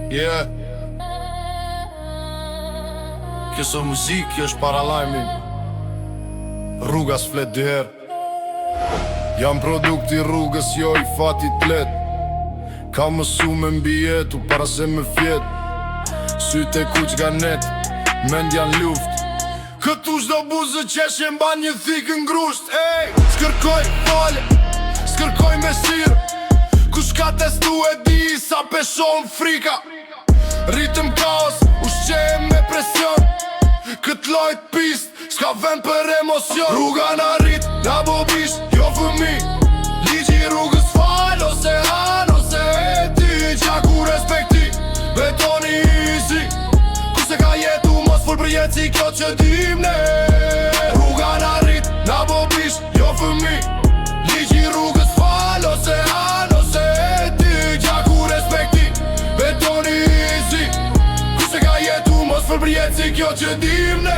Yeah. Këso muzik, kjo është paralajmi. Rruga s'flet dyher. Jam produkt I rrugës, jo I fatit let. Ka mësu me mbi jetu para se me fjet. Sytë e kuq nga net, mend janë luft. Këtu shdo buzë qeshje mba një thikë ngrusht. Ej, s'kërkoj fale, s'kërkoj me sirë. Kush ka testu e di sa peshon frika. Ritëm kaos, ushqejem me presion. Kët lojt pist, s'ka vend për emocion. Rruga na rrit, na bobish, jo fëmi. Ligji rrugës fal, ose han, ose eti. Gjaku respekti, betoni easy. Kuse ka jetu, mos full për jetë si kjo që dim ne. Rruga na rrit, na bobish, jo fëmi. Ligji rrugës fal, ose han, ose eti. Gjaku respekti, betoni easy. Kuse ka jetu, mos full për jetë si kjo që dim ne.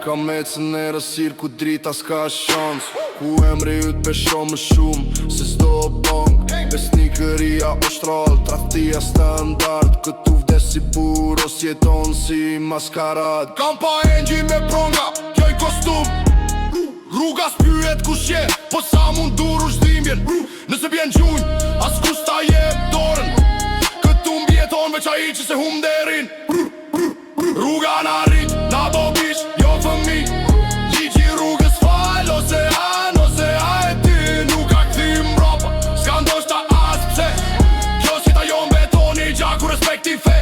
Kam ecën e rësir ku drita s'ka shans. Ku emri yt pesho më shumë se s'do bong. Besnikëria është rall, tradhtia standard. Këtu vdes si buros, jeton si maskarad. Kam pa engji me pronga, kjo I kostum. Rruga s'pyet kush je, po sa mund dur ushdimjen. Nëse bjen gjunj, as kush ta jep dorën. Këtu mbjeton veç ai që se hum derin. Rruga na rrit, na bobish, jo fëmi. Ligji rrugës fal, ose han, ose hajti. Nuk ka kthim mbrapa, s'ka ndoshta as pse. Kjo si ta jon betoni, gjaku respekti fe.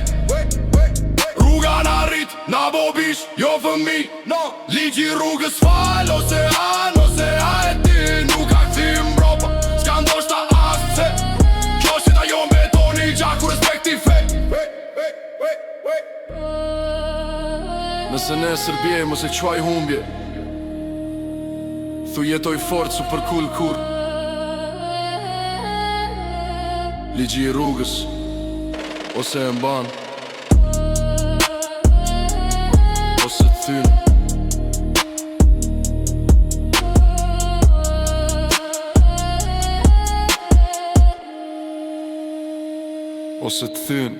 Rruga na rrit, na bobish, jo fëmi. Ligji rrugës fal, ose han, ose hajti. Nuk ka kthim mbrapa, s'ka ndoshta as pse. Kjo si ta jon betoni, gjaku respekti fe. Nëse nesër bje, mos e quaj humbje. Thu jetoj fort su për kull kur. Ligji I rrugës, ose e mban, ose t'thyn. Ose t'thyn.